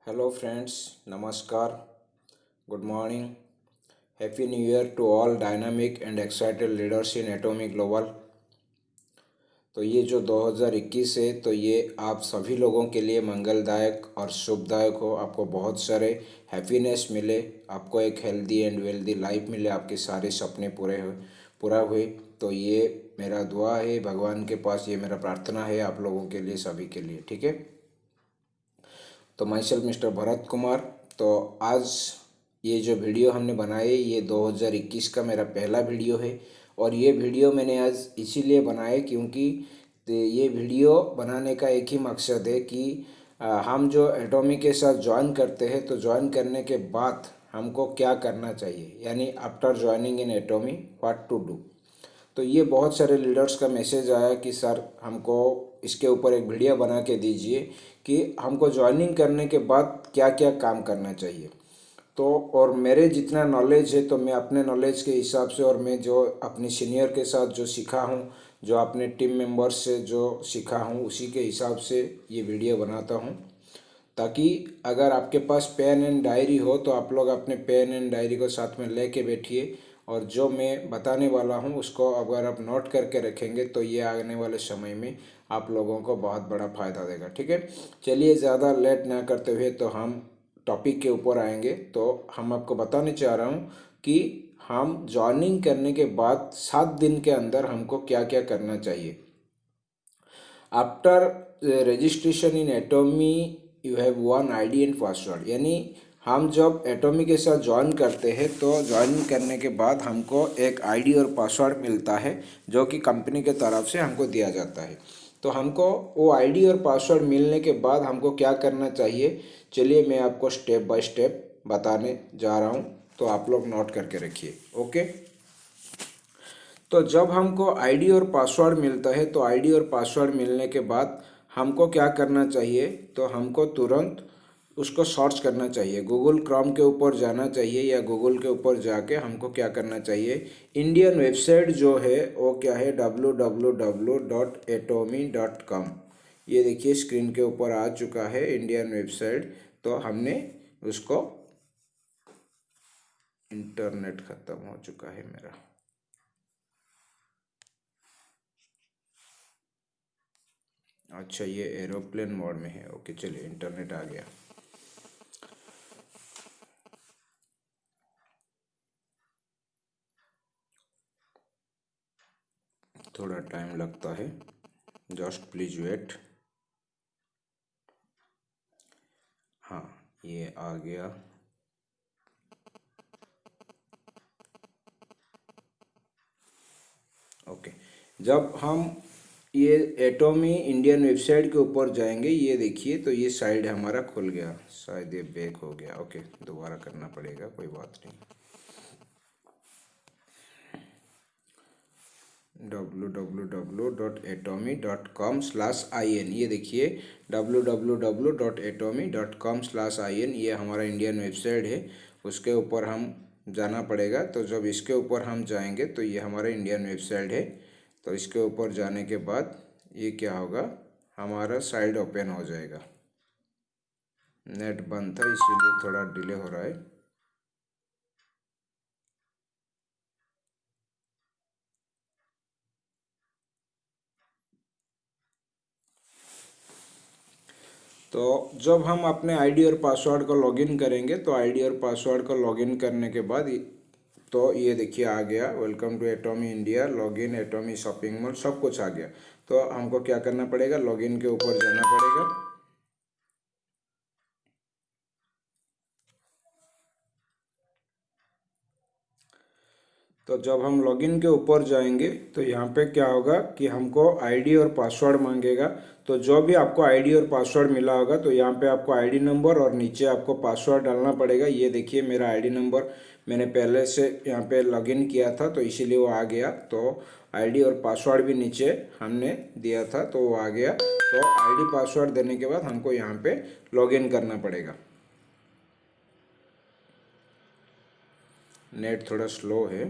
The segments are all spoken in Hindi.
Hello friends, Namaskar, good morning, Happy New Year to all dynamic and excited leaders in Atomic Global। तो ये जो 2021 है तो ये आप सभी लोगों के लिए मंगलदायक और शुभदायक हो। आपको बहुत सारे हैप्पीनेस मिले, आपको एक हेल्दी एंड वेल्दी लाइफ मिले, आपके सारे सपने पूरा हुए। तो ये मेरा दुआ है भगवान के पास, ये मेरा प्रार्थना है आप लोगों के लिए, सभी के लिए। ठीक है। तो my self mister Bharat Kumar. तो आज ये जो वीडियो हमने बनाई ये 2021 का मेरा पहला वीडियो है। और ये वीडियो मैंने आज इसीलिए बनाया क्योंकि ये वीडियो बनाने का एक ही मकसद है कि हम जो एटॉमी के साथ ज्वाइन करते हैं तो ज्वाइन करने के बाद हमको क्या करना चाहिए, यानी after joining in anatomy what to do. तो ये बहुत सारे लीडर्स का मैसेज आया कि सर हमको इसके ऊपर एक वीडियो बना के दीजिए कि हमको ज्वाइनिंग करने के बाद क्या क्या काम करना चाहिए। तो और मेरे जितना नॉलेज है तो मैं अपने नॉलेज के हिसाब से और मैं जो अपने सीनियर के साथ जो सीखा हूँ, जो अपने टीम मेंबर्स से जो सीखा हूँ उसी के हिसाब से ये वीडियो बनाता हूँ, ताकि अगर आपके पास पेन एंड डायरी हो तो आप लोग अपने पेन एंड डायरी को साथ में लेके बैठिए और जो मैं बताने वाला हूँ उसको अगर आप नोट करके रखेंगे तो ये आने वाले समय में आप लोगों को बहुत बड़ा फ़ायदा देगा। ठीक है, चलिए ज़्यादा लेट ना करते हुए तो हम टॉपिक के ऊपर आएंगे। तो हम आपको बताने चाह रहा हूँ कि हम जॉइनिंग करने के बाद 7 दिन के अंदर हमको क्या क्या करना चाहिए। After registration in एटॉमी you have one ID and password, यानी हम जब एटॉमी के साथ ज्वाइन करते हैं तो ज्वाइन करने के बाद हमको एक आईडी और पासवर्ड मिलता है जो कि कंपनी के तरफ से हमको दिया जाता है। तो हमको वो आईडी और पासवर्ड मिलने के बाद हमको क्या करना चाहिए, चलिए मैं आपको स्टेप बाय स्टेप बताने जा रहा हूँ, तो आप लोग नोट करके रखिए। ओके। तो जब हमको आईडी और पासवर्ड मिलता है तो आईडी और पासवर्ड मिलने के बाद हमको क्या करना चाहिए, तो हमको तुरंत उसको सर्च करना चाहिए। गूगल क्रोम के ऊपर जाना चाहिए या गूगल के ऊपर जाके हमको क्या करना चाहिए, इंडियन वेबसाइट जो है वो क्या है www.atomy.com। ये देखिए स्क्रीन के ऊपर आ चुका है इंडियन वेबसाइट। तो हमने उसको, इंटरनेट ख़त्म हो चुका है मेरा। अच्छा ये एरोप्लेन मोड में है। ओके चलिए इंटरनेट आ गया। थोड़ा टाइम लगता है, जस्ट प्लीज वेट। हाँ ये आ गया। ओके, जब हम ये एटॉमी इंडियन वेबसाइट के ऊपर जाएंगे, ये देखिए तो ये साइड हमारा खुल गया, शायद ये बैक हो गया। ओके दोबारा करना पड़ेगा, कोई बात नहीं। www.atomy.com/in, ये देखिए www.atomy.com/in, ये हमारा इंडियन वेबसाइट है, उसके ऊपर हम जाना पड़ेगा। तो जब इसके ऊपर हम जाएंगे तो ये हमारा इंडियन वेबसाइट है। तो इसके ऊपर जाने के बाद ये क्या होगा, हमारा साइट ओपन हो जाएगा। नेट बंद था इसीलिए थोड़ा डिले हो रहा है। तो जब हम अपने आईडी और पासवर्ड को लॉगिन करेंगे तो आईडी और पासवर्ड को लॉगिन करने के बाद तो ये देखिए आ गया, welcome to Atomy India, login Atomy shopping mall, सब कुछ आ गया। तो हमको क्या करना पड़ेगा, लॉगिन के ऊपर जाना पड़ेगा। तो जब हम लॉगिन के ऊपर जाएंगे तो यहाँ पे क्या होगा कि हमको आईडी और पासवर्ड मांगेगा। तो जो भी आपको आईडी और पासवर्ड मिला होगा तो यहाँ पे आपको आईडी नंबर और नीचे आपको पासवर्ड डालना पड़ेगा। ये देखिए मेरा आईडी नंबर मैंने पहले से यहाँ पे लॉगिन किया था तो इसीलिए वो आ गया। तो आईडी और पासवर्ड भी नीचे हमने दिया था तो वो आ गया। तो आईडी पासवर्ड देने के बाद हमको यहाँ पे लॉगिन करना पड़ेगा। नेट थोड़ा स्लो है,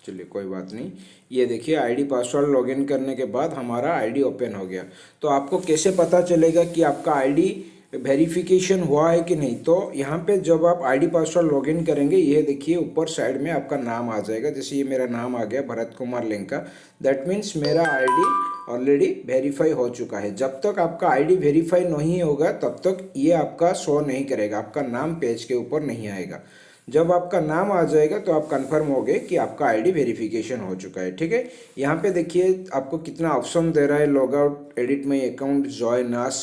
चलिए कोई बात नहीं। ये देखिए आईडी पासवर्ड लॉगिन करने के बाद हमारा आईडी ओपन हो गया। तो आपको कैसे पता चलेगा कि आपका आईडी वेरिफिकेशन हुआ है कि नहीं। तो यहाँ पे जब आप आईडी पासवर्ड लॉगिन करेंगे, ये देखिए ऊपर साइड में आपका नाम आ जाएगा। जैसे ये मेरा नाम आ गया भरत कुमार लेंका, दैट मीन्स मेरा आईडी ऑलरेडी वेरीफाई हो चुका है। जब तक आपका आईडी वेरीफाई नहीं होगा तब तक ये आपका शो नहीं करेगा, आपका नाम पेज के ऊपर नहीं आएगा। जब आपका नाम आ जाएगा तो आप कंफर्म हो गए कि आपका आईडी वेरिफिकेशन हो चुका है। ठीक है, यहाँ पे देखिए आपको कितना ऑप्शन दे रहा है, log out, edit my account, join us,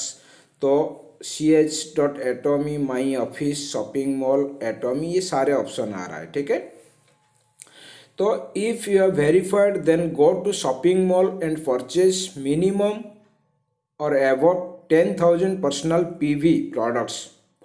तो ch.atomy, my office, shopping mall, Atomy, ये सारे ऑप्शन आ रहा है। ठीक है, तो if you have verified then go to shopping mall and purchase minimum और about 10,000 personal PV products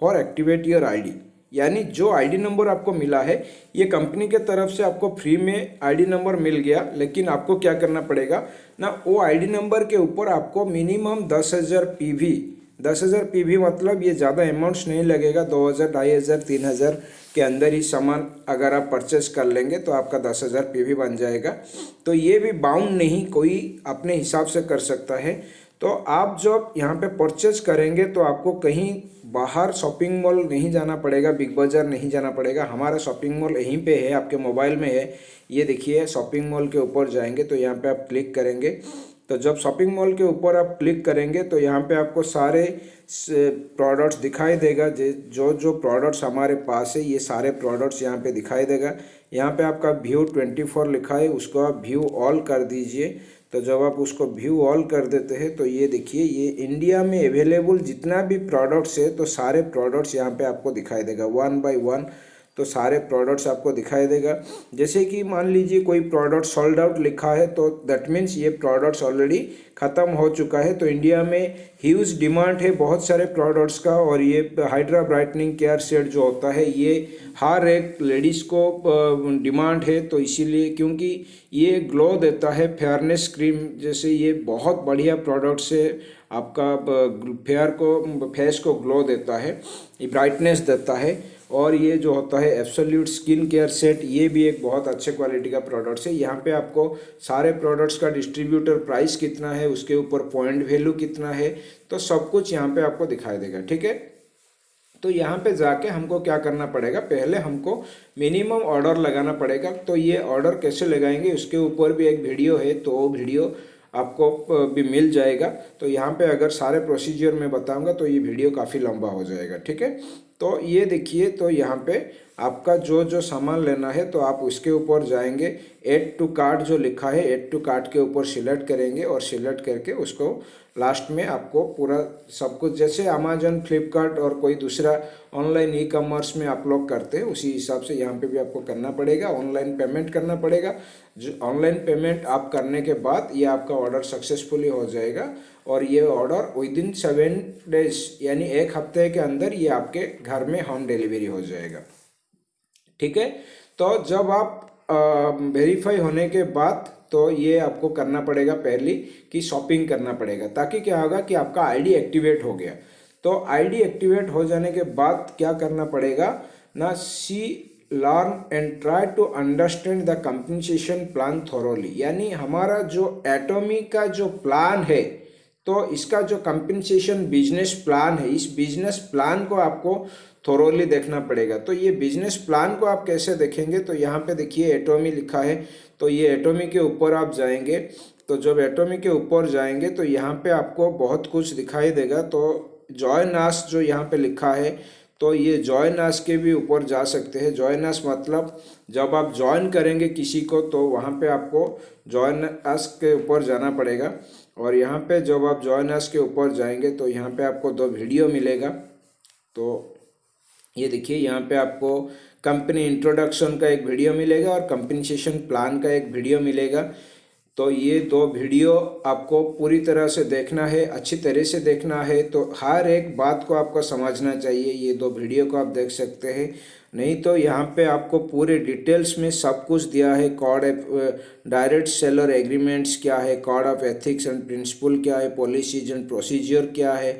for activate your ID. यानी जो आईडी नंबर आपको मिला है, ये कंपनी के तरफ से आपको फ्री में आईडी नंबर मिल गया, लेकिन आपको क्या करना पड़ेगा ना, वो आईडी नंबर के ऊपर आपको मिनिमम 10,000 पीवी, 10,000 पीवी मतलब ये ज़्यादा अमाउंट्स नहीं लगेगा, 2,000, 2,500, 3,000 के अंदर ही सामान अगर आप परचेस कर लेंगे तो आपका 10,000 पीवी बन जाएगा। तो ये भी बाउंड नहीं, कोई अपने हिसाब से कर सकता है। तो आप जब यहाँ पे परचेज करेंगे तो आपको कहीं बाहर शॉपिंग मॉल नहीं जाना पड़ेगा, बिग बाज़ार नहीं जाना पड़ेगा। हमारा शॉपिंग मॉल यहीं पे है, आपके मोबाइल में है। ये देखिए शॉपिंग मॉल के ऊपर जाएंगे तो यहाँ पे आप क्लिक करेंगे। तो जब शॉपिंग मॉल के ऊपर आप क्लिक करेंगे तो यहाँ पे आपको सारे प्रोडक्ट्स दिखाई देगा। जो जो प्रोडक्ट्स हमारे पास है, ये सारे प्रोडक्ट्स यहाँ पे दिखाई देगा। यहाँ पे आपका व्यू 24 लिखा है, उसको आप व्यू ऑल कर दीजिए। तो जब आप उसको व्यू ऑल कर देते हैं तो ये देखिए, ये इंडिया में अवेलेबल जितना भी प्रोडक्ट्स है तो सारे प्रोडक्ट्स यहाँ पे आपको दिखाई देगा 1 बाय 1। तो सारे प्रोडक्ट्स आपको दिखाई देगा। जैसे कि मान लीजिए कोई प्रोडक्ट सोल्ड आउट लिखा है तो दैट मीन्स ये प्रोडक्ट्स ऑलरेडी ख़त्म हो चुका है। तो इंडिया में ह्यूज डिमांड है बहुत सारे प्रोडक्ट्स का। और ये हाइड्रा ब्राइटनिंग केयर सेट जो होता है, ये हर एक लेडीज़ को डिमांड है। तो इसीलिए, क्योंकि ये ग्लो देता है, फेयरनेस क्रीम जैसे ये बहुत बढ़िया प्रोडक्ट्स है, आपका फेस को ग्लो देता है, ये ब्राइटनेस देता है। और ये जो होता है एब्सोल्यूट स्किन केयर सेट, ये भी एक बहुत अच्छे क्वालिटी का प्रोडक्ट्स है। यहाँ पे आपको सारे प्रोडक्ट्स का डिस्ट्रीब्यूटर प्राइस कितना है, उसके ऊपर पॉइंट वैल्यू कितना है, तो सब कुछ यहाँ पे आपको दिखाई देगा। ठीक है, तो यहाँ पे जाके हमको क्या करना पड़ेगा, पहले हमको मिनिमम ऑर्डर लगाना पड़ेगा। तो ये ऑर्डर कैसे लगाएंगे उसके ऊपर भी एक वीडियो है, तो वो वीडियो आपको भी मिल जाएगा। तो यहाँ पे अगर सारे प्रोसीजर मैं बताऊंगा तो ये वीडियो काफ़ी लंबा हो जाएगा। ठीक है, तो ये देखिए, तो यहाँ पे आपका जो जो सामान लेना है तो आप उसके ऊपर जाएंगे, ऐड टू कार्ट जो लिखा है, ऐड टू कार्ट के ऊपर सिलेक्ट करेंगे और सिलेक्ट करके उसको लास्ट में आपको पूरा सब कुछ, जैसे अमेजन, फ्लिपकार्ट और कोई दूसरा ऑनलाइन ई कॉमर्स में आप लोग करते हैं उसी हिसाब से यहाँ पे भी आपको करना पड़ेगा, ऑनलाइन पेमेंट करना पड़ेगा। जो ऑनलाइन पेमेंट आप करने के बाद ये आपका ऑर्डर सक्सेसफुली हो जाएगा और ये ऑर्डर विदिन 7 डेज यानी 1 हफ्ते के अंदर ये आपके घर में होम डिलीवरी हो जाएगा। ठीक है, तो जब आप वेरीफाई होने के बाद तो ये आपको करना पड़ेगा पहली कि शॉपिंग करना पड़ेगा, ताकि क्या होगा कि आपका आईडी एक्टिवेट हो गया। तो आईडी एक्टिवेट हो जाने के बाद क्या करना पड़ेगा ना, see learn and try to understand the compensation plan thoroughly. यानी हमारा जो एटोमी का जो प्लान है, तो इसका जो कंपनसेशन बिजनेस प्लान है, इस बिजनेस प्लान को आपको थोरोली देखना पड़ेगा। तो ये बिजनेस प्लान को आप कैसे देखेंगे, तो यहाँ पे देखिए एटोमी लिखा है, तो ये एटोमी के ऊपर आप जाएंगे। तो जब एटोमी के ऊपर जाएंगे तो यहाँ पे आपको बहुत कुछ दिखाई देगा। तो जॉइन अस जो यहाँ पे लिखा है, तो ये जॉइन अस के भी ऊपर जा सकते हैं। जॉइन अस मतलब जब आप ज्वाइन करेंगे किसी को तो वहाँ पे आपको जॉइन अस के ऊपर जाना पड़ेगा। और यहाँ पे जब आप जॉइन अस के ऊपर जाएंगे तो यहाँ पे आपको 2 वीडियो मिलेगा। तो ये देखिए, यहाँ पे आपको कंपनी इंट्रोडक्शन का एक वीडियो मिलेगा और कंपनसेशन प्लान का एक वीडियो मिलेगा। तो ये 2 वीडियो आपको पूरी तरह से देखना है, अच्छी तरह से देखना है। तो हर एक बात को आपको समझना चाहिए। ये 2 वीडियो को आप देख सकते हैं, नहीं तो यहाँ पे आपको पूरे डिटेल्स में सब कुछ दिया है। कोड डायरेक्ट सेलर एग्रीमेंट्स क्या है, code of ethics and principle क्या है, पॉलिसीज एंड प्रोसीजर क्या है,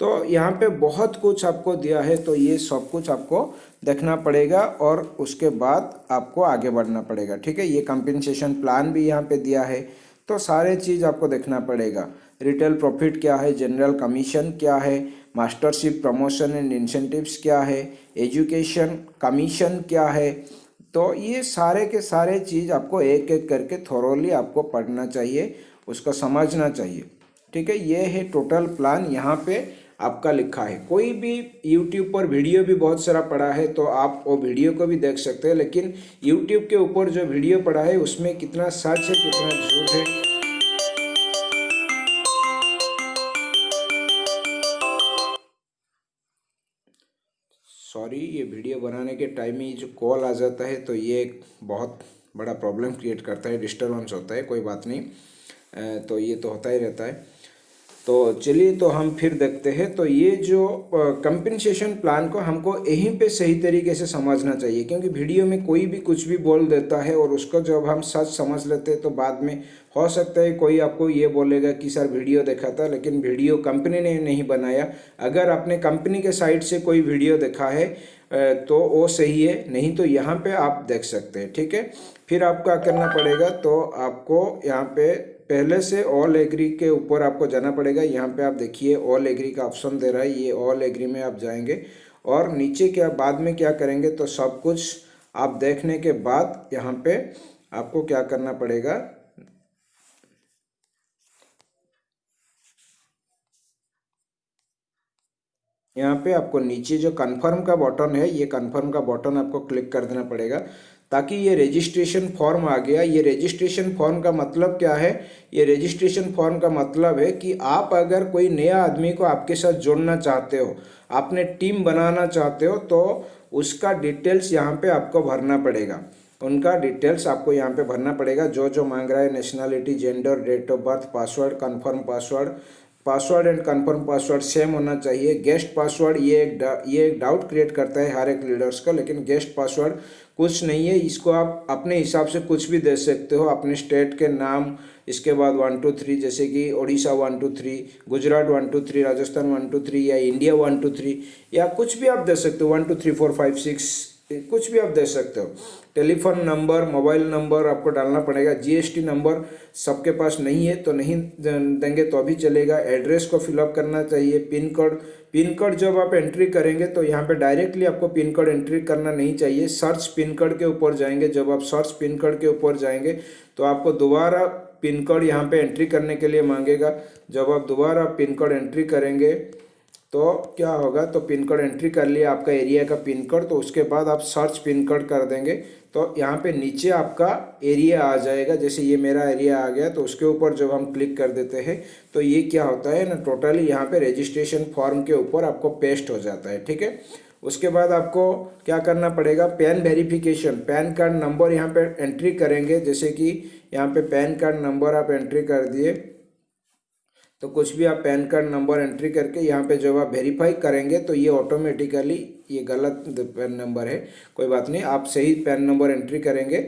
तो यहाँ पे बहुत कुछ आपको दिया है। तो ये सब कुछ आपको देखना पड़ेगा और उसके बाद आपको आगे बढ़ना पड़ेगा। ठीक है, ये कंपनसेशन प्लान भी यहाँ पे दिया है, तो सारे चीज़ आपको देखना पड़ेगा। रिटेल प्रॉफिट क्या है, जनरल कमीशन क्या है, मास्टरशिप प्रमोशन एंड इंसेंटिव्स क्या है, एजुकेशन कमीशन क्या है। तो ये सारे के सारे चीज़ आपको एक एक करके थोरोली आपको पढ़ना चाहिए, उसको समझना चाहिए। ठीक है, ये है टोटल प्लान यहाँ पे आपका लिखा है। कोई भी यूट्यूब पर वीडियो भी बहुत सारा पड़ा है तो आप वो वीडियो को भी देख सकते हैं, लेकिन यूट्यूब के ऊपर जो वीडियो पड़ा है उसमें कितना सच है कितना झूठ है। सॉरी, ये वीडियो बनाने के टाइम ही जो कॉल आ जाता है तो ये एक बहुत बड़ा प्रॉब्लम क्रिएट करता है, डिस्टर्बेंस होता है। कोई बात नहीं, तो ये तो होता ही रहता है। तो चलिए, तो हम फिर देखते हैं। तो ये जो कंपनसेशन प्लान को हमको यहीं पे सही तरीके से समझना चाहिए, क्योंकि वीडियो में कोई भी कुछ भी बोल देता है और उसको जब हम सच समझ लेते हैं तो बाद में हो सकता है कोई आपको ये बोलेगा कि सर वीडियो देखा था, लेकिन वीडियो कंपनी ने नहीं बनाया। अगर आपने कंपनी के साइड से कोई वीडियो देखा है तो वो सही है, नहीं तो यहाँ पे आप देख सकते हैं। ठीक है, फिर आपको क्या करना पड़ेगा, तो आपको यहाँ पे पहले से ऑल एग्री के ऊपर आपको जाना पड़ेगा। यहाँ पे आप देखिए ऑल एग्री का ऑप्शन दे रहा है, ये ऑल एग्री में आप जाएंगे और नीचे क्या बाद में क्या करेंगे, तो सब कुछ आप देखने के बाद यहाँ पे आपको क्या करना पड़ेगा, यहाँ पे आपको नीचे जो कन्फर्म का बटन है, ये कन्फर्म का बटन आपको क्लिक कर देना पड़ेगा, ताकि ये रजिस्ट्रेशन फॉर्म आ गया। ये रजिस्ट्रेशन फॉर्म का मतलब क्या है, ये रजिस्ट्रेशन फॉर्म का मतलब है कि आप अगर कोई नया आदमी को आपके साथ जोड़ना चाहते हो, आपने टीम बनाना चाहते हो, तो उसका डिटेल्स यहाँ पे आपको भरना पड़ेगा। उनका डिटेल्स आपको यहाँ पे भरना पड़ेगा, जो जो मांग रहा है, nationality, gender, date of birth, password, confirm password, password and confirm password same होना चाहिए। गेस्ट पासवर्ड ये एक डाउट क्रिएट करता है हर एक लीडर्स का, लेकिन गेस्ट पासवर्ड कुछ नहीं है, इसको आप अपने हिसाब से कुछ भी दे सकते हो, अपने स्टेट के नाम, इसके बाद 1 2 3, जैसे कि उड़ीसा 1 2 3, गुजरात 1 2 3, राजस्थान 1 2 3, या इंडिया 1 2 3, या कुछ भी आप दे सकते हो, 1 2 3 4 5 6, कुछ भी आप दे सकते हो। टेलीफोन नंबर, मोबाइल नंबर आपको डालना पड़ेगा। जीएसटी नंबर सबके पास नहीं है तो नहीं देंगे तो अभी चलेगा। एड्रेस को फिलअप करना चाहिए। पिन कोड जब आप एंट्री करेंगे तो यहाँ पे डायरेक्टली आपको पिन कोड एंट्री करना नहीं चाहिए, सर्च पिन कोड के ऊपर जाएंगे। जब आप सर्च पिन कोड के ऊपर जाएंगे तो आपको दोबारा पिन कोड यहाँ पे एंट्री करने के लिए मांगेगा। जब आप दोबारा पिन कोड एंट्री करेंगे तो क्या होगा, तो पिन कोड एंट्री कर लिया आपका एरिया का पिन कोड, तो उसके बाद आप सर्च पिन कोड कर देंगे तो यहाँ पे नीचे आपका एरिया आ जाएगा। जैसे ये मेरा एरिया आ गया तो उसके ऊपर जब हम क्लिक कर देते हैं तो ये क्या होता है ना, टोटली यहाँ पे रजिस्ट्रेशन फॉर्म के ऊपर आपको पेस्ट हो जाता है। ठीक है, उसके बाद आपको क्या करना पड़ेगा, pan verification, pan card number यहाँ पे एंट्री करेंगे। जैसे कि यहाँ पे पैन कार्ड नंबर आप एंट्री कर दिए तो कुछ भी आप पैन कार्ड नंबर एंट्री करके यहाँ पे जब आप वेरीफाई करेंगे तो ये ऑटोमेटिकली, ये गलत पैन नंबर है, कोई बात नहीं, आप सही पैन नंबर एंट्री करेंगे।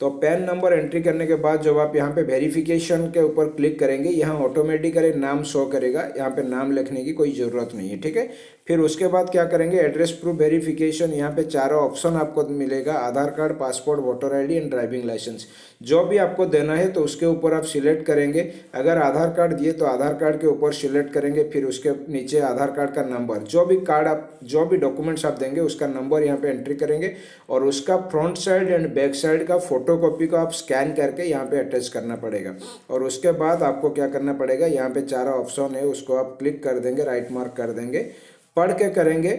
तो पैन नंबर एंट्री करने के बाद जब आप यहाँ पे वेरिफिकेशन के ऊपर क्लिक करेंगे, यहाँ ऑटोमेटिकली नाम शो करेगा, यहाँ पे नाम लिखने की कोई ज़रूरत नहीं है। ठीक है, फिर उसके बाद क्या करेंगे, एड्रेस प्रूफ वेरिफिकेशन, यहाँ पे चारों ऑप्शन आपको मिलेगा, Aadhaar card, passport, voter ID and driving licence. जो भी आपको देना है तो उसके ऊपर आप सिलेक्ट करेंगे। अगर आधार कार्ड दिए तो आधार कार्ड के ऊपर सिलेक्ट करेंगे, फिर उसके नीचे आधार कार्ड का नंबर, जो भी कार्ड आप, जो भी डॉक्यूमेंट्स आप देंगे उसका नंबर यहाँ पे एंट्री करेंगे और उसका front side and back side का फोटो कॉपी को आप स्कैन करके यहाँ पे अटैच करना पड़ेगा। और उसके बाद आपको क्या करना पड़ेगा, यहाँ पे चारों ऑप्शन है उसको आप क्लिक कर देंगे, राइट मार्क कर देंगे, पढ़ के करेंगे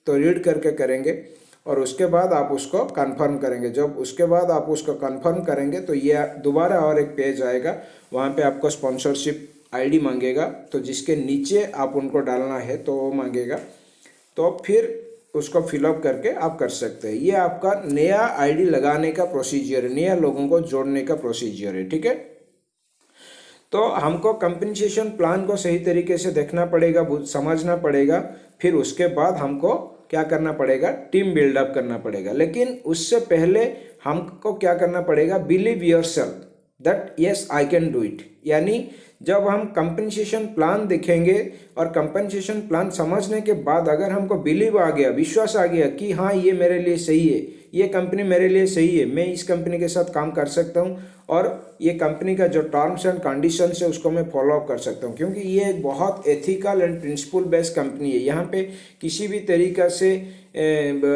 तो रीड करके करेंगे और उसके बाद आप उसको कंफर्म करेंगे। जब उसके बाद आप उसको कंफर्म करेंगे तो ये दोबारा और एक पेज आएगा, वहाँ पे आपको स्पॉन्सरशिप आईडी मांगेगा, तो जिसके नीचे आप उनको डालना है तो वो मांगेगा, तो फिर उसको फिलअप करके आप कर सकते हैं। ये आपका नया आईडी लगाने का प्रोसीजर है, नया लोगों को जोड़ने का प्रोसीजर है। ठीक है, तो हमको कंपनसेशन प्लान को सही तरीके से देखना पड़ेगा, समझना पड़ेगा, फिर उसके बाद हमको क्या करना पड़ेगा, टीम बिल्डअप करना पड़ेगा। लेकिन उससे पहले हमको क्या करना पड़ेगा, believe yourself that yes I can do it. यानी जब हम कंपनसेशन प्लान देखेंगे और कंपनसेशन प्लान समझने के बाद अगर हमको बिलीव आ गया, विश्वास आ गया कि हाँ ये मेरे लिए सही है, ये कंपनी मेरे लिए सही है, मैं इस कंपनी के साथ काम कर सकता हूँ और ये कंपनी का जो टर्म्स एंड कंडीशंस है उसको मैं फॉलो अप कर सकता हूँ, क्योंकि ये एक बहुत ethical and principle based company है। यहाँ पे किसी भी तरीक़ा से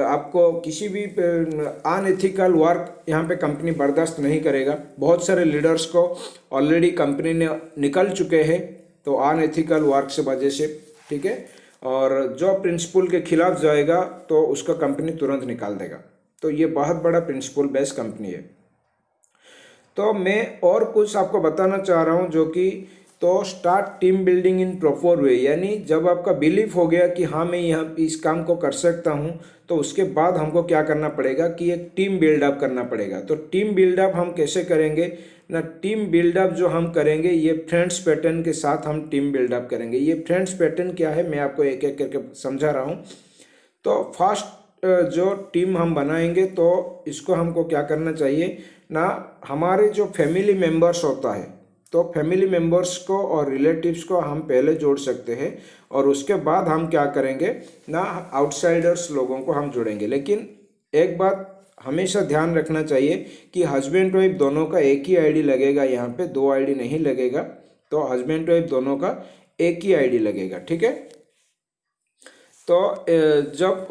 आपको किसी भी अनएथिकल वर्क यहाँ पे कंपनी बर्दाश्त नहीं करेगा। बहुत सारे लीडर्स को ऑलरेडी कंपनी ने निकल चुके हैं तो अनएथिकल वर्क से वजह से, ठीक है। और जो प्रिंसिपल के खिलाफ जाएगा तो उसका कंपनी तुरंत निकाल देगा। तो ये बहुत बड़ा प्रिंसिपल बेस्ड कंपनी है। तो मैं और कुछ आपको बताना चाह रहा हूँ जो कि तो start team building in proper way, यानी जब आपका बिलीफ हो गया कि हाँ मैं यहाँ इस काम को कर सकता हूँ, तो उसके बाद हमको क्या करना पड़ेगा कि एक टीम बिल्डअप करना पड़ेगा। तो टीम बिल्डअप हम कैसे करेंगे ना, टीम बिल्डअप जो हम करेंगे ये फ्रेंड्स पैटर्न के साथ हम टीम बिल्डअप करेंगे। ये फ्रेंड्स पैटर्न क्या है मैं आपको एक एक करके समझा रहा हूँ। तो फर्स्ट जो टीम हम बनाएंगे तो इसको हमको क्या करना चाहिए ना, हमारे जो फैमिली मेम्बर्स होता है तो फैमिली मेम्बर्स को और रिलेटिव्स को हम पहले जोड़ सकते हैं और उसके बाद हम क्या करेंगे ना, आउटसाइडर्स लोगों को हम जोड़ेंगे। लेकिन एक बात हमेशा ध्यान रखना चाहिए कि हस्बैंड वाइफ दोनों का एक ही आईडी लगेगा, यहाँ पे दो आईडी नहीं लगेगा। तो हस्बैंड वाइफ दोनों का एक ही आईडी लगेगा, ठीक है। तो जब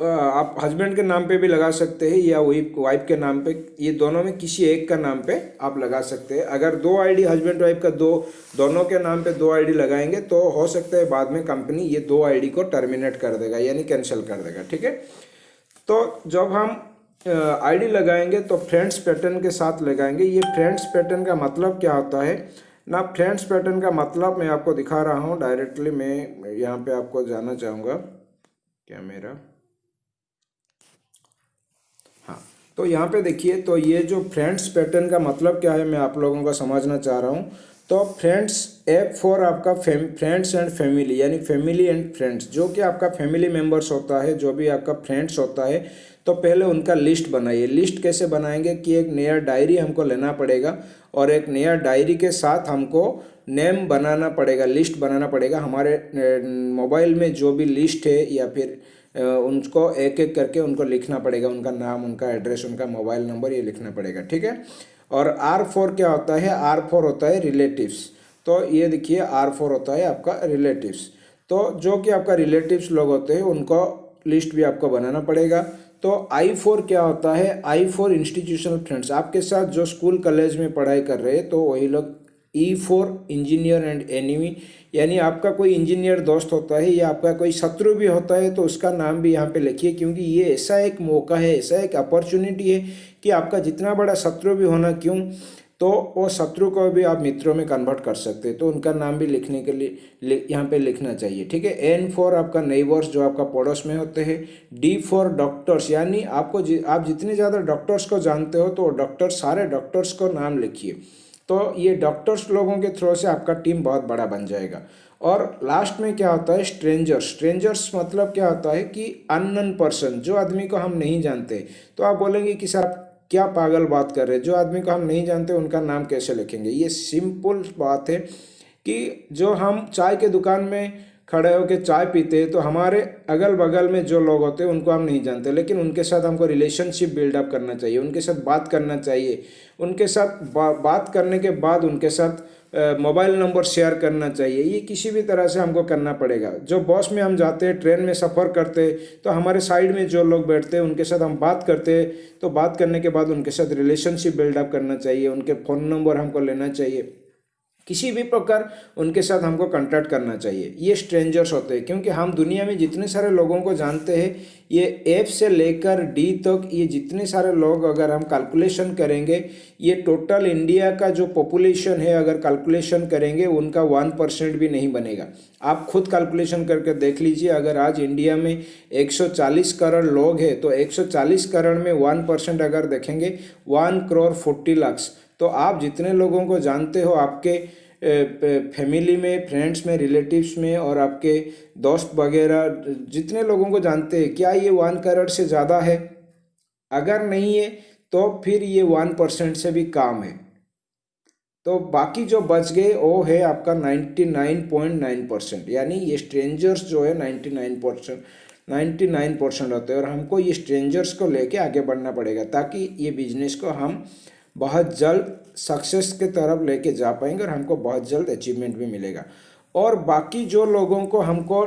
आप हस्बैंड के नाम पे भी लगा सकते हैं या वाइफ के नाम पे, ये दोनों में किसी एक का नाम पे आप लगा सकते हैं। अगर दो आईडी हस्बैंड वाइफ का दोनों के नाम पे दो आईडी लगाएंगे तो हो सकता है बाद में कंपनी ये दो आईडी को टर्मिनेट कर देगा, यानी कैंसिल कर देगा, ठीक है। तो जब हम आईडी लगाएंगे तो फ्रेंड्स पैटर्न के साथ लगाएंगे। ये फ्रेंड्स पैटर्न का मतलब क्या होता है ना, फ्रेंड्स पैटर्न का मतलब मैं आपको दिखा रहा हूँ डायरेक्टली। मैं यहाँ पे आपको जानना चाहूँगा क्या मेरा, हाँ, तो यहाँ पे देखिए, तो ये जो फ्रेंड्स पैटर्न का मतलब क्या है मैं आप लोगों को समझना चाह रहा हूँ। तो फ्रेंड्स एप फॉर आपका फ्रेंड्स एंड फैमिली, यानी फैमिली एंड फ्रेंड्स, जो कि आपका फैमिली मेम्बर्स होता है, जो भी आपका फ्रेंड्स होता है, तो पहले उनका लिस्ट बनाइए। लिस्ट कैसे बनाएंगे कि एक नया डायरी हमको लेना पड़ेगा और एक नया डायरी के साथ हमको नेम बनाना पड़ेगा, लिस्ट बनाना पड़ेगा। हमारे मोबाइल में जो भी लिस्ट है या फिर उनको एक एक करके उनको लिखना पड़ेगा, उनका नाम, उनका एड्रेस, उनका मोबाइल नंबर, ये लिखना पड़ेगा, ठीक है। और R4 क्या होता है, R4 होता है रिलेटिव्स। तो ये देखिए R4 होता है आपका रिलेटिव्स। तो जो कि आपका रिलेटिव्स लोग होते हैं उनको लिस्ट भी आपको बनाना पड़ेगा। तो I4 क्या होता है, I4 इंस्टीट्यूशनल फ्रेंड्स, आपके साथ जो स्कूल कॉलेज में पढ़ाई कर रहे हैं तो वही लोग। E4 इंजीनियर एंड एनिमी, यानी आपका कोई इंजीनियर दोस्त होता है या आपका कोई शत्रु भी होता है तो उसका नाम भी यहाँ पे लिखिए, क्योंकि ये ऐसा एक मौका है, ऐसा एक अपॉर्चुनिटी है कि आपका जितना बड़ा शत्रु भी होना क्यों, तो वो शत्रु को भी आप मित्रों में कन्वर्ट कर सकते हैं। तो उनका नाम भी लिखने के लिए यहाँ पे लिखना चाहिए, ठीक है। N4 आपका नेबर्स, जो आपका पड़ोस में होते हैं। D4 डॉक्टर्स, यानी आप जितने ज़्यादा डॉक्टर्स को जानते हो तो डॉक्टर्स, सारे डॉक्टर्स को नाम लिखिए। तो ये डॉक्टर्स लोगों के थ्रू से आपका टीम बहुत बड़ा बन जाएगा। और लास्ट में क्या होता है, स्ट्रेंजर्स। स्ट्रेंजर्स मतलब क्या होता है कि अननोन पर्सन, जो आदमी को हम नहीं जानते। तो आप बोलेंगे कि सर क्या पागल बात कर रहे हैं, जो आदमी को हम नहीं जानते उनका नाम कैसे लिखेंगे। ये सिंपल बात है कि जो हम चाय के दुकान में खड़े होकर चाय पीते हैं तो हमारे अगल बगल में जो लोग होते हैं उनको हम नहीं जानते, लेकिन उनके साथ हमको रिलेशनशिप बिल्डअप करना चाहिए, उनके साथ बात करना चाहिए। उनके साथ बात करने के बाद उनके साथ मोबाइल नंबर शेयर करना चाहिए। ये किसी भी तरह से हमको करना पड़ेगा। जो बस में हम जाते हैं, ट्रेन में सफ़र करते तो हमारे साइड में जो लोग बैठते हैं उनके साथ हम बात करते, तो बात करने के बाद उनके साथ रिलेशनशिप बिल्डअप करना चाहिए, उनके फ़ोन नंबर हमको लेना चाहिए, किसी भी प्रकार उनके साथ हमको कांटेक्ट करना चाहिए। ये स्ट्रेंजर्स होते हैं, क्योंकि हम दुनिया में जितने सारे लोगों को जानते हैं, ये F से लेकर D तक, ये जितने सारे लोग अगर हम कैलकुलेशन करेंगे, ये टोटल इंडिया का जो पॉपुलेशन है अगर कैलकुलेशन करेंगे उनका 1% भी नहीं बनेगा। आप खुद कैलकुलेशन करके देख लीजिए, अगर आज इंडिया में 140 करोड़ लोग हैं तो 140 करोड़ में 1% अगर देखेंगे 1 करोड़ 40 लाख। तो आप जितने लोगों को जानते हो आपके फैमिली में, फ्रेंड्स में, रिलेटिव्स में और आपके दोस्त वगैरह जितने लोगों को जानते हैं, क्या ये 1 करोड़ से ज़्यादा है? अगर नहीं है तो फिर ये 1% से भी कम है। तो बाकी जो बच गए वो है आपका 99.9%, यानी ये स्ट्रेंजर्स जो है 99% होते हैं। और हमको ये स्ट्रेंजर्स को लेके आगे बढ़ना पड़ेगा ताकि ये बिजनेस को हम बहुत जल्द सक्सेस के तरफ लेके जा पाएंगे और हमको बहुत जल्द अचीवमेंट भी मिलेगा। और बाकी जो लोगों को हमको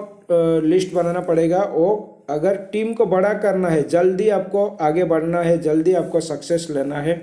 लिस्ट बनाना पड़ेगा, वो अगर टीम को बड़ा करना है, जल्दी आपको आगे बढ़ना है, जल्दी आपको सक्सेस लेना है,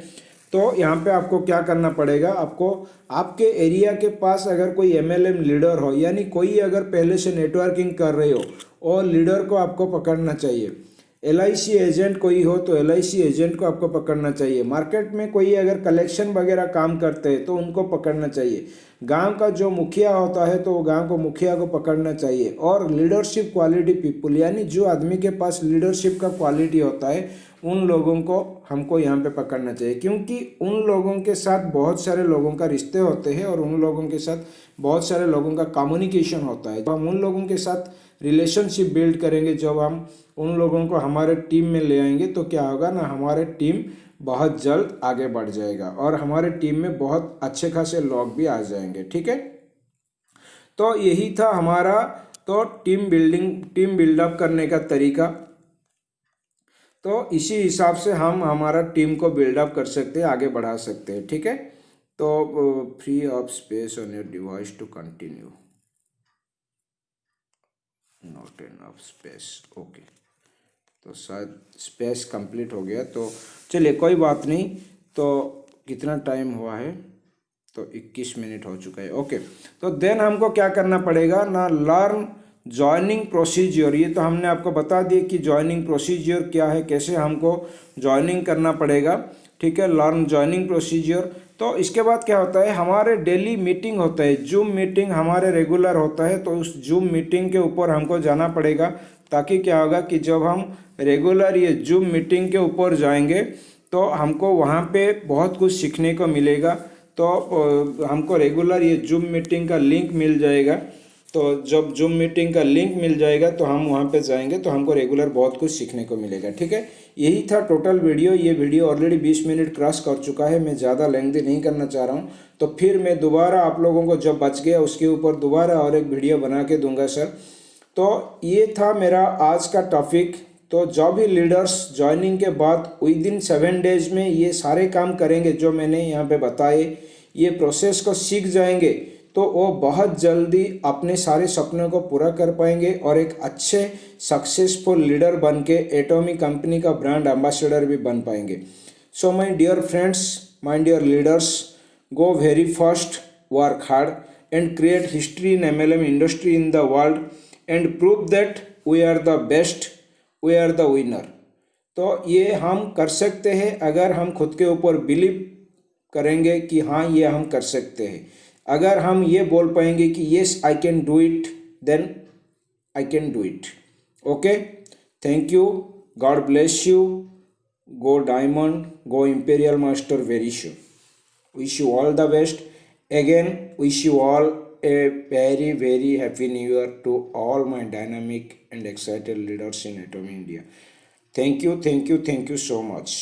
तो यहाँ पे आपको क्या करना पड़ेगा, आपको आपके एरिया के पास अगर कोई MLM लीडर हो, यानी कोई अगर पहले से नेटवर्किंग कर रहे हो, और लीडर को आपको पकड़ना चाहिए। LIC एजेंट कोई हो तो LIC एजेंट को आपको पकड़ना चाहिए। मार्केट में कोई अगर कलेक्शन वगैरह काम करते हैं तो उनको पकड़ना चाहिए। गांव का जो मुखिया होता है तो वो गांव को मुखिया को पकड़ना चाहिए। और लीडरशिप क्वालिटी पीपुल, यानी जो आदमी के पास लीडरशिप का क्वालिटी होता है, उन लोगों को हमको यहाँ पे पकड़ना चाहिए, क्योंकि उन लोगों के साथ बहुत सारे लोगों का रिश्ते होते हैं और उन लोगों के साथ बहुत सारे लोगों का कम्युनिकेशन होता है। जब हम उन लोगों के साथ रिलेशनशिप बिल्ड करेंगे, जब हम उन लोगों को हमारे टीम में ले आएंगे, तो क्या होगा ना, हमारे टीम बहुत जल्द आगे बढ़ जाएगा और हमारे टीम में बहुत अच्छे खासे लोग भी आ जाएंगे। ठीक है, तो यही था हमारा तो टीम बिल्डअप करने का तरीका। तो इसी हिसाब से हम हमारा टीम को बिल्डअप कर सकते हैं, आगे बढ़ा सकते हैं। ठीक है, तो free of space on your device to continue, not enough space. Okay, तो शायद स्पेस कंप्लीट हो गया, तो चलिए कोई बात नहीं। तो कितना टाइम हुआ है, तो 21 मिनट हो चुका है। ओके, तो देन हमको क्या करना पड़ेगा ना, लर्न ज्वाइनिंग प्रोसीजर। ये तो हमने आपको बता दिया कि ज्वाइनिंग प्रोसीजर क्या है, कैसे हमको ज्वाइनिंग करना पड़ेगा। ठीक है, लर्न ज्वाइनिंग प्रोसीजर। तो इसके बाद क्या होता है, हमारे डेली मीटिंग होता है, जूम मीटिंग हमारे रेगुलर होता है। तो उस जूम मीटिंग के ऊपर हमको जाना पड़ेगा, ताकि क्या होगा कि जब हम रेगुलर ये जूम मीटिंग के ऊपर जाएंगे तो हमको वहाँ पे बहुत कुछ सीखने को मिलेगा। तो हमको रेगुलर ये जूम मीटिंग का लिंक मिल जाएगा। तो जब जूम मीटिंग का लिंक मिल जाएगा तो हम वहाँ पे जाएंगे, तो हमको रेगुलर बहुत कुछ सीखने को मिलेगा। ठीक है, यही था टोटल वीडियो। ये वीडियो ऑलरेडी 20 मिनट क्रॉस कर चुका है, मैं ज़्यादा लेंथी नहीं करना चाह रहा हूँ। तो फिर मैं दोबारा आप लोगों को जब बच गया उसके ऊपर दोबारा और एक वीडियो बना के दूंगा सर। तो ये था मेरा आज का टॉपिक। तो जो भी लीडर्स ज्वाइनिंग के बाद विद इन 7 डेज में ये सारे काम करेंगे जो मैंने यहाँ पे बताए, ये प्रोसेस को सीख जाएंगे, तो वो बहुत जल्दी अपने सारे सपनों को पूरा कर पाएंगे और एक अच्छे सक्सेसफुल लीडर बन के एटॉमिक कंपनी का ब्रांड एम्बेसडर भी बन पाएंगे। So my dear friends, my dear leaders, go very fast, work hard and create history in MLM industry in the world and prove that we are the best, we are the winner। तो ये हम कर सकते हैं अगर हम खुद के ऊपर बिलीव करेंगे कि हाँ ये हम कर सकते हैं। अगर हम ये बोल पाएंगे कि yes I can do it, then I can do it. Okay, thank you, God bless you, go diamond, go imperial master very sure. Wish you all the best. Again, wish you all a very, very happy new year to all my dynamic and excited leaders in Atomy India. Thank you, thank you, thank you so much.